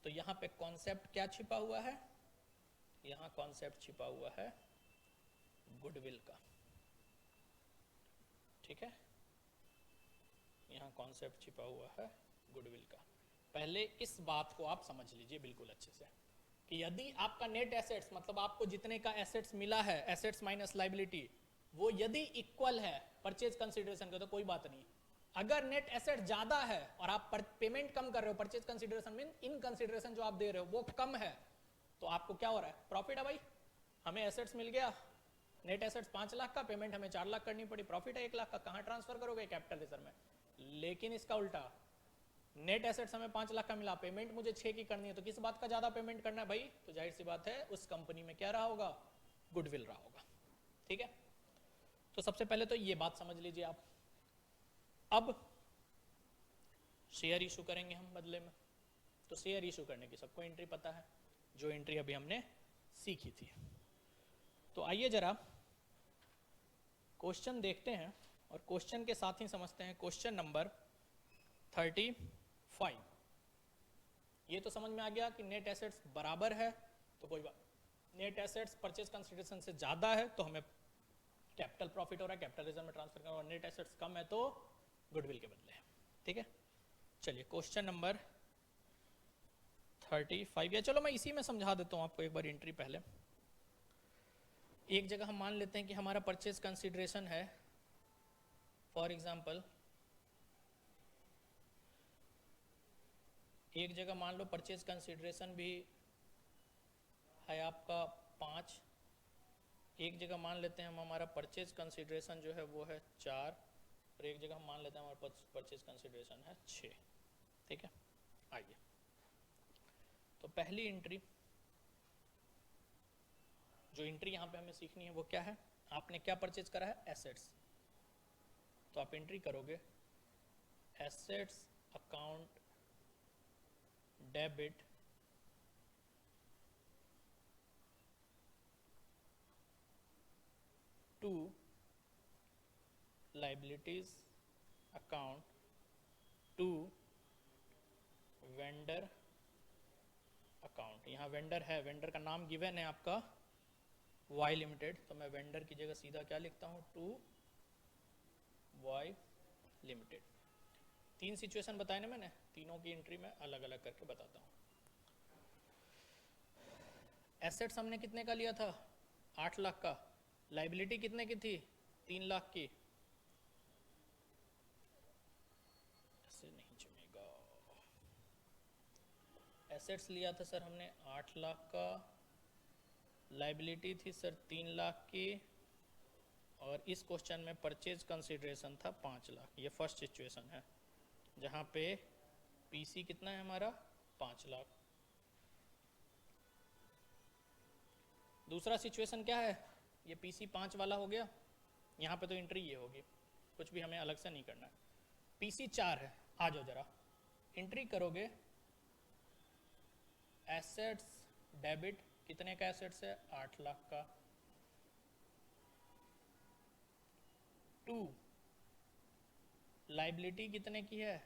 तो यहां पे कॉन्सेप्ट क्या छिपा हुआ है? यहां कॉन्सेप्ट छिपा हुआ है गुडविल का। ठीक है, यहां कॉन्सेप्ट छिपा हुआ है गुडविल का। पहले इस बात को आप समझ लीजिए बिल्कुल अच्छे से कि यदि आपका नेट एसेट्स, मतलब आपको जितने का एसेट्स मिला है, एसेट्स माइनस लायबिलिटी, वो यदि इक्वल है परचेज कंसीडरेशन का, तो कोई बात नहीं। अगर नेट एसेट ज्यादा है और आप पेमेंट कम कर रहे हो, purchase consideration mean in consideration जो आप दे रहे हो वो कम है, तो आपको क्या हो रहा है? प्रॉफिट है भाई। हमें एसेट्स मिल गया, नेट एसेट्स 5 लाख का, पेमेंट हमें 4 लाख करनी पड़ी, प्रॉफिट है 1 लाख का। कहां ट्रांसफर करोगे? कैपिटल रिजर्व में। लेकिन इसका उल्टा, नेट एसेट्स हमें 5 लाख का मिला, पेमेंट मुझे 6 की करनी है, तो किस बात का ज्यादा पेमेंट करना है भाई? तो जाहिर सी बात है उस कंपनी में क्या रहा होगा? गुडविल रहा होगा। ठीक है, तो सबसे पहले तो ये बात समझ लीजिए आप। अब शेयर इशू करेंगे हम बदले में, तो शेयर इशू करने की सबको एंट्री पता है, जो एंट्री अभी हमने सीखी थी। तो आइए जरा क्वेश्चन देखते हैं और क्वेश्चन के साथ ही समझते हैं। Question number 35। ये तो समझ में आ गया कि नेट एसेट्स बराबर है तो कोई बात, नेट एसेट्स परचेज कंसीडरेशन से ज्यादा है तो हमें कैपिटल प्रॉफिट हो रहा है, कैपिटल रिजर्व में ट्रांसफर करना, और नेट एसेट्स कम है तो गुडविल के बदले है। ठीक है, चलिए क्वेश्चन नंबर 35, या चलो मैं इसी में समझा देता हूं आपको एक बार एंट्री। पहले एक जगह हम मान लेते हैं कि हमारा परचेज कंसीडरेशन है, फॉर एग्जांपल एक जगह मान लो परचेज कंसीडरेशन भी है आपका 5, एक जगह मान लेते हैं हम हमारा परचेज कंसीडरेशन जो है वो है 4, और एक जगह हम मान लेते हैं हमारा परचेज कंसीडरेशन है 6। ठीक है, आइए तो पहली एंट्री, जो एंट्री यहाँ पे हमें सीखनी है वो क्या है? आपने क्या परचेज करा है? एसेट्स। तो आप एंट्री करोगे assets account debit to liabilities account to vendor account. यहाँ वेंडर है, वेंडर का नाम गिवन है आपका वाई लिमिटेड, तो मैं वेंडर की जगह सीधा क्या लिखता हूँ? To Y limited. 3 सिचुएशन बताए ना मैंने, तीनों की एंट्री में अलग अलग करके बताता हूँ। एसेट्स हमने कितने का लिया था? 8 लाख का। लाइबिलिटी कितने की थी? 3 लाख की। ऐसे नहीं जमेगा। एसेट्स लिया था सर हमने 8 लाख का, लाइबिलिटी थी सर 3 लाख की, और इस क्वेश्चन में परचेज कंसीडरेशन था 5 लाख। ये फर्स्ट सिचुएशन है जहाँ पे पीसी कितना है हमारा? 5 लाख। दूसरा सिचुएशन क्या है? ये पीसी 5 वाला हो गया, यहाँ पे तो एंट्री ये होगी, कुछ भी हमें अलग से नहीं करना है। पीसी 4 है, आ जाओ जरा एंट्री करोगे एसेट्स डेबिट, कितने का एसेट्स है? 8 लाख का, टू लाइबिलिटी कितने की है?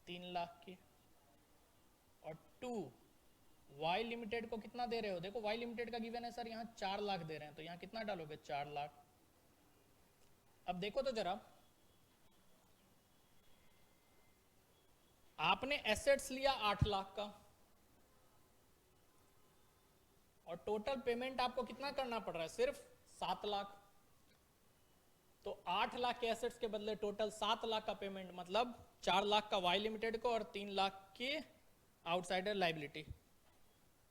3 लाख की, और टू वाई लिमिटेड को कितना दे रहे हो? देखो वाई लिमिटेड का गिवन है सर यहाँ 4 लाख दे रहे हैं, तो यहाँ कितना डालोगे? 4 लाख। अब देखो तो जरा, आपने एसेट्स लिया 8 लाख का और टोटल पेमेंट आपको कितना करना पड़ रहा है? सिर्फ 7 लाख। तो 8 लाख के एसेट्स के बदले टोटल 7 लाख का पेमेंट, मतलब 4 लाख का वाई लिमिटेड को और 3 लाख की आउटसाइडर लाइबिलिटी,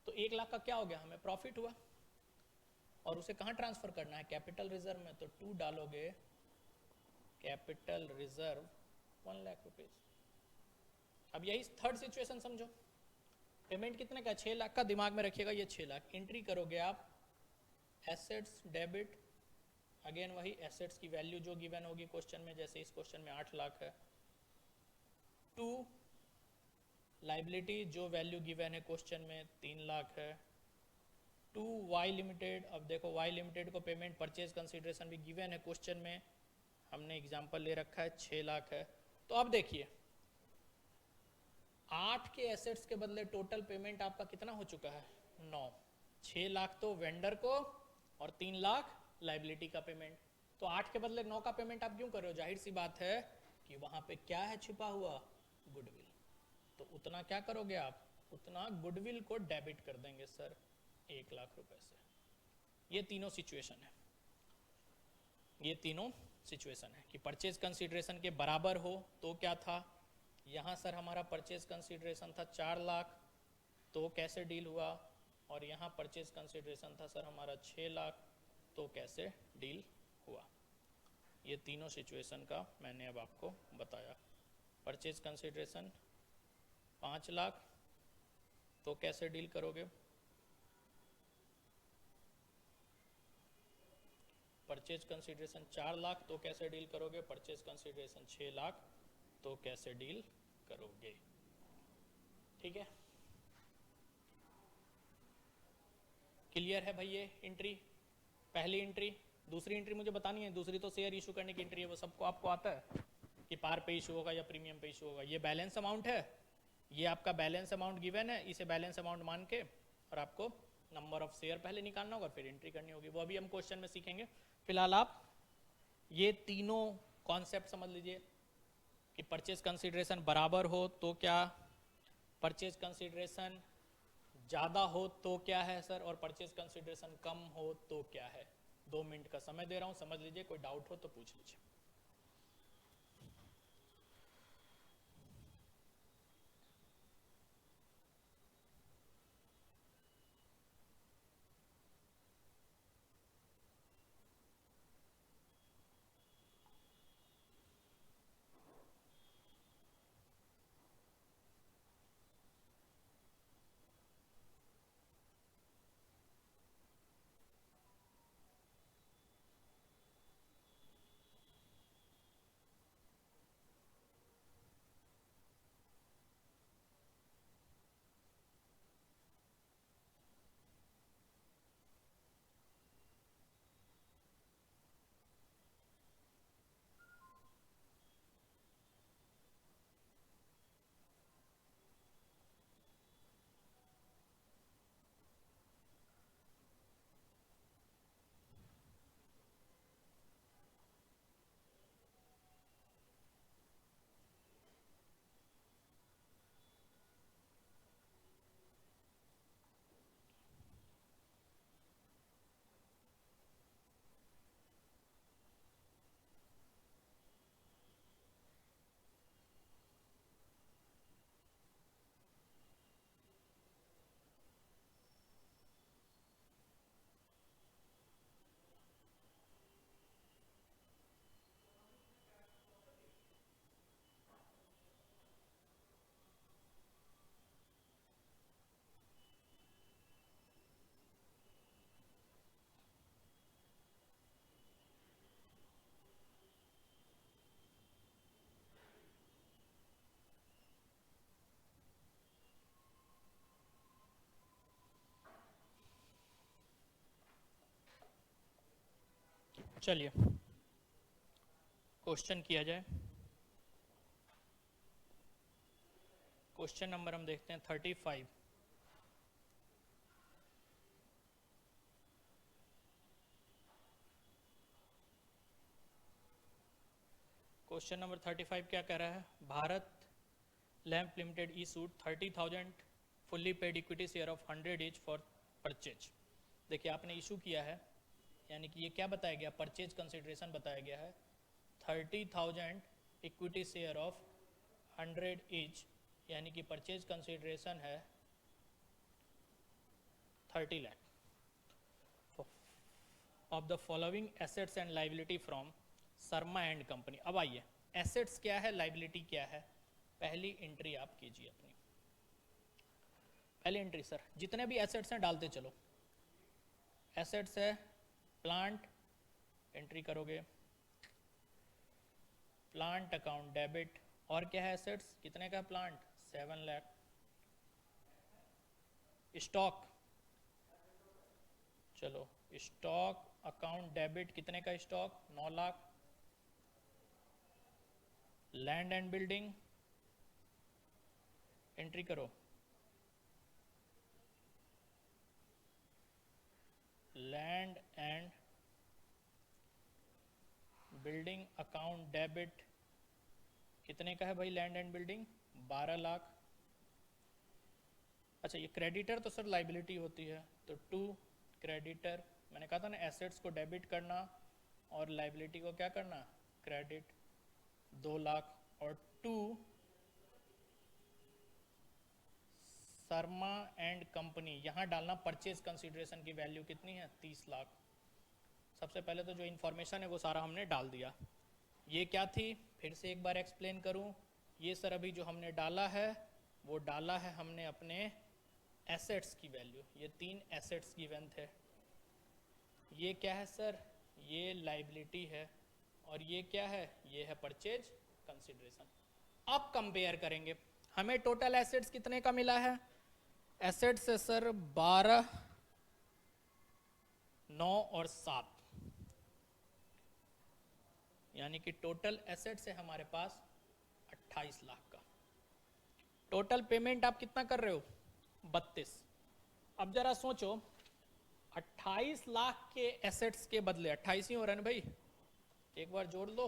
तो 1 लाख का क्या हो गया? हमें प्रॉफिट हुआ। और उसे कहाँ ट्रांसफर करना है? कैपिटल रिजर्व में, तो 2 डालोगे कैपिटल रिजर्व 1 लाख रुपीज। अब यही थर्ड सिचुएशन समझो, पेमेंट कितने का? 6 लाख का, दिमाग में रखिएगा ये 6 लाख। एंट्री करोगे आप एसेट्स डेबिट अगेन वही एसेट्स की वैल्यू जो गिवन होगी क्वेश्चन में, जैसे इस क्वेश्चन में 8 लाख है, टू लाइबिलिटी जो वैल्यू गिवन है क्वेश्चन में 3 लाख है, टू वाई लिमिटेड। अब देखो वाई लिमिटेड को पेमेंट परचेज कंसिडरेशन भी गिवन है क्वेश्चन में, हमने एग्जांपल ले रखा है 6 लाख है। तो अब देखिए 8 के एसेट्स के बदले टोटल पेमेंट आपका कितना हो चुका है, 9। 6 लाख तो वेंडर को और 3 लाख लाइबिलिटी का पेमेंट। तो 8 के बदले 9 का पेमेंट आप क्यों कर रहे हो? जाहिर सी बात है कि वहां पे क्या है छिपा हुआ, गुडविल। तो उतना क्या करोगे आप, उतना गुडविल को डेबिट कर देंगे सर 1 लाख रुपए से। ये तीनों सिचुएशन है, ये तीनों सिचुएशन है कि परचेज कंसीडरेशन के बराबर हो तो क्या था, यहाँ सर हमारा परचेज कंसीडरेशन था 4 लाख, तो कैसे डील हुआ, और यहाँ परचेज कंसीडरेशन था सर हमारा 6 लाख, तो कैसे डील हुआ। ये तीनों सिचुएशन का मैंने अब आपको बताया। परचेज कंसीडरेशन 5 लाख, तो कैसे डील करोगे, परचेज कंसीडरेशन 4 लाख, तो कैसे डील करोगे, परचेज कंसीडरेशन 6 लाख, तो कैसे डील करोगे। ठीक है, क्लियर है भाई। ये एंट्री, पहली एंट्री। दूसरी एंट्री मुझे बतानी है, दूसरी तो शेयर इशू करने की एंट्री है, वो सबको आपको आता है कि पार पे इशू होगा या प्रीमियम पे इशू होगा। ये बैलेंस अमाउंट है, ये आपका बैलेंस अमाउंट गिवन है, इसे बैलेंस अमाउंट मान के और आपको नंबर ऑफ शेयर पहले निकालना होगा, फिर एंट्री करनी होगी, वो अभी हम क्वेश्चन में सीखेंगे। फिलहाल आप ये तीनों कॉन्सेप्ट समझ लीजिए कि परचेज कंसीडरेशन बराबर हो तो क्या, परचेज कंसीडरेशन ज़्यादा हो तो क्या है सर, और परचेज कंसीडरेशन कम हो तो क्या है। 2 मिनट का समय दे रहा हूँ, समझ लीजिए, कोई डाउट हो तो पूछ लीजिए। चलिए क्वेश्चन किया जाए। क्वेश्चन नंबर हम देखते हैं 35। क्वेश्चन नंबर 35 क्या कह रहा है, Bharat lamp limited issued 30,000 fully paid equity share of 100 each for purchase. देखिए आपने इशू किया है, यानी कि ये क्या बताया गया, परचेज कंसिडरेशन बताया गया है 30,000 इक्विटी शेयर ऑफ 100 ईच, यानी कि परचेज कंसिडरेशन है 30 lakh of the following assets and liability from Sharma and company. अब आइए एसेट्स क्या है, लाइबिलिटी क्या है, पहली एंट्री आप कीजिए अपनी। पहली एंट्री सर जितने भी एसेट्स हैं डालते चलो। एसेट्स है प्लांट, एंट्री करोगे। प्लांट अकाउंट डेबिट, और क्या है एसेट्स, कितने का प्लांट, 7 लाख। स्टॉक, चलो स्टॉक अकाउंट डेबिट, कितने का stock, 9 lakh. Land and building, entry करो। Land and building account debit, कितने का है भाई लैंड एंड बिल्डिंग, 12 लाख। अच्छा ये क्रेडिटर तो सर लाइबिलिटी होती है, तो 2 क्रेडिटर, मैंने कहा था ना एसेट्स को डेबिट करना और लाइबिलिटी को क्या करना, क्रेडिट, 2 लाख। और 2 शर्मा एंड कंपनी, यहाँ डालना परचेज कंसिडरेशन की वैल्यू कितनी है, 30 लाख। सबसे पहले तो जो इन्फॉर्मेशन है वो सारा हमने डाल दिया। ये क्या थी, फिर से एक बार एक्सप्लेन करूं। ये सर अभी जो हमने डाला है वो डाला है हमने अपने एसेट्स की वैल्यू, ये 3 एसेट्स गिवन थे। ये क्या है सर, ये लाइबिलिटी है, और ये क्या है, ये है परचेज कंसिडरेशन। अब कंपेयर करेंगे, हमें टोटल एसेट्स कितने का मिला है, एसेट्स है सर 12, 9 और 7, यानी कि टोटल एसेट्स है हमारे पास 28 लाख का। टोटल पेमेंट आप कितना कर रहे हो, 32। अब जरा सोचो 28 लाख के एसेट्स के बदले, 28 ही हो रहा है ना भाई, एक बार जोड़ लो,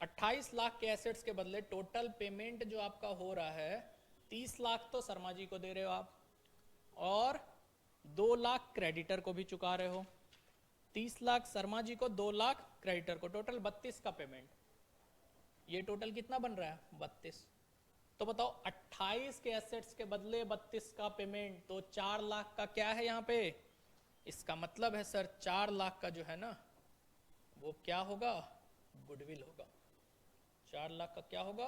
अट्ठाईस लाख के एसेट्स के बदले टोटल पेमेंट जो आपका हो रहा है 30 लाख तो शर्मा जी को दे रहे हो आप, और 2 लाख क्रेडिटर को भी चुका रहे हो। 30 लाख शर्मा जी को, 2 लाख क्रेडिटर को, टोटल 32 का पेमेंट। ये टोटल कितना बन रहा है, 32। तो बताओ 28 के एसेट्स के बदले 32 का पेमेंट, तो 4 लाख का क्या है यहाँ पे, इसका मतलब है सर 4 लाख का जो है ना वो क्या होगा, गुडविल होगा। 4 लाख का क्या होगा,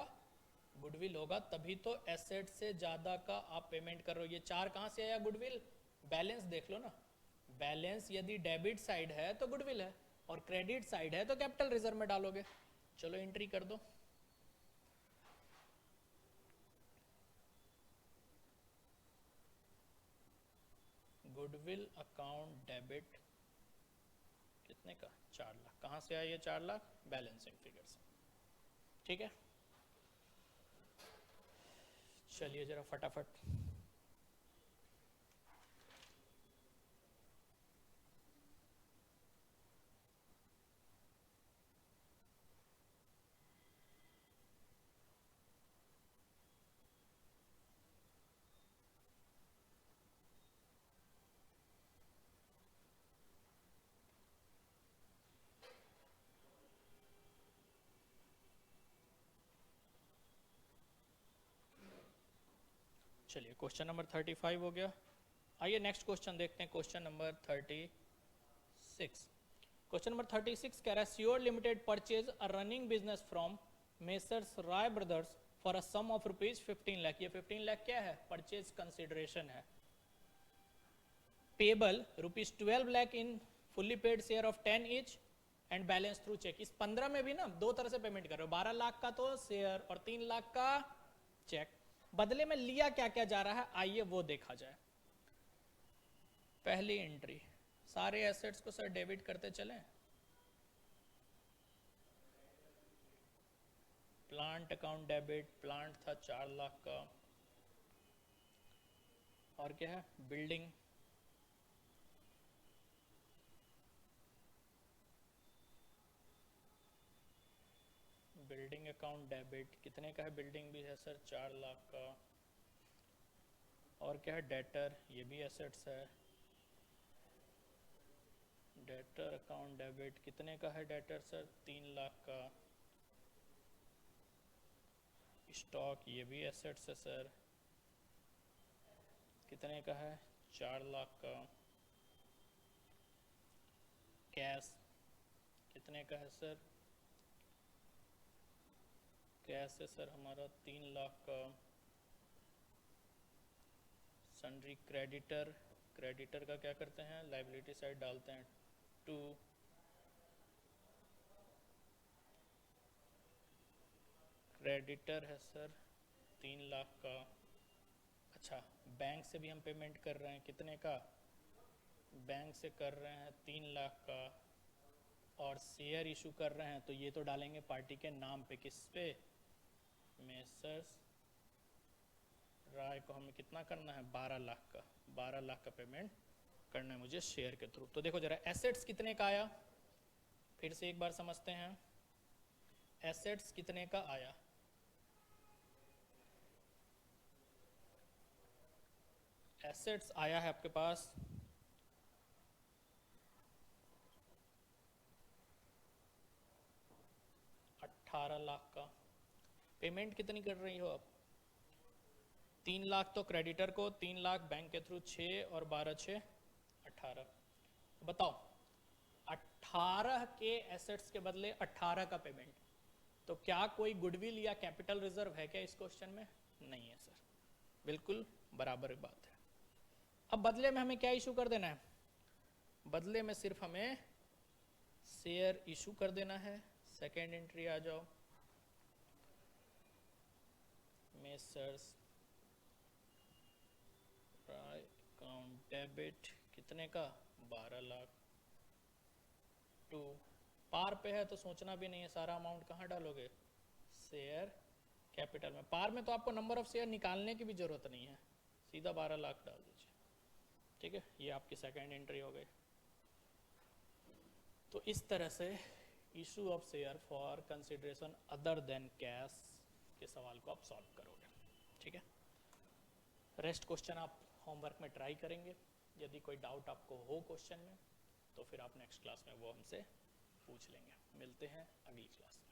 गुडविल होगा, तभी तो एसेट से ज्यादा का आप पेमेंट कर रहे हो। ये 4 कहाँ से आया गुडविल, बैलेंस देख लो ना, बैलेंस यदि डेबिट साइड है तो गुडविल है, और क्रेडिट साइड है तो कैपिटल रिजर्व में डालोगे। चलो एंट्री कर दो। गुडविल अकाउंट डेबिट कितने का, 4 लाख। कहाँ से आया ये 4 लाख, बैलेंसिंग फिगर से, ठीक है। चलिए जरा फटाफट, चलिए क्वेश्चन नंबर 35 हो गया। आइए नेक्स्ट क्वेश्चन देखते हैं, क्वेश्चन नंबर 36। क्वेश्चन नंबर 36 कह रहा है sure limited purchase a running business from messrs Rai brothers for a sum of ₹15 lakh. ये 15 लाख क्या है, परचेज कंसिडरेशन है। Payable ₹12 lakh in fully paid share of 10 each and balance through cheque. इस 15 में भी ना 2 तरह से पेमेंट कर रहे हो, 12 लाख का तो शेयर और 3 लाख का चेक। बदले में लिया क्या क्या जा रहा है, आइए वो देखा जाए। पहली एंट्री, सारे एसेट्स को सर डेबिट करते चलें। प्लांट अकाउंट डेबिट, प्लांट था 4 लाख का, और क्या है, बिल्डिंग, बिल्डिंग अकाउंट डेबिट कितने का है, बिल्डिंग भी है सर 4 लाख का, और क्या है, डेटर, ये भी एसेट्स है। डेटर अकाउंट डेबिट कितने का है, डेटर सर 3 लाख का। स्टॉक, ये भी एसेट्स है सर, कितने का है, 4 लाख का। कैश कितने का है सर, कैश है सर हमारा 3 लाख का। सन्ड्री क्रेडिटर, क्रेडिटर का क्या करते हैं, लाइबिलिटी साइड डालते हैं 2, क्रेडिटर है सर 3 लाख का। अच्छा, बैंक से भी हम पेमेंट कर रहे हैं, कितने का, बैंक से कर रहे हैं 3 लाख का, और शेयर इशू कर रहे हैं तो ये तो डालेंगे पार्टी के नाम पे, किस पे, मेसर्स राय को हमें कितना करना है, 12 लाख का, 12 लाख का पेमेंट करना है मुझे शेयर के थ्रू। तो देखो जरा एसेट्स कितने का आया, फिर से एक बार समझते हैं, एसेट्स कितने का आया, एसेट्स आया है आपके पास 18 लाख का। पेमेंट कितनी कर रही हो आप, 3 लाख तो क्रेडिटर को, 3 लाख बैंक के थ्रू, 6 और 12 6 18। बताओ 18 के एसेट्स के बदले 18 का पेमेंट, तो क्या कोई गुडविल या कैपिटल रिजर्व है क्या इस क्वेश्चन में, नहीं है सर, बिल्कुल बराबर बात है। अब बदले में हमें क्या इशू कर देना है, बदले में सिर्फ हमें शेयर इशू कर देना है। सेकेंड एंट्री आ जाओ, मेसर्स अकाउंट डेबिट कितने का, 12 लाख, 2 पार पे है तो सोचना भी नहीं है, सारा अमाउंट कहाँ डालोगे, शेयर कैपिटल में। पार में तो आपको नंबर ऑफ शेयर निकालने की भी जरूरत नहीं है, सीधा 12 लाख डाल दीजिए, ठीक है, ये आपकी सेकेंड एंट्री हो गई। तो इस तरह से issue of share for consideration other than cash के सवाल को आप सॉल्व करोगे, ठीक है। रेस्ट क्वेश्चन आप होमवर्क में ट्राई करेंगे, यदि कोई डाउट आपको हो क्वेश्चन में तो फिर आप नेक्स्ट क्लास में वो हमसे पूछ लेंगे। मिलते हैं अगली क्लास में।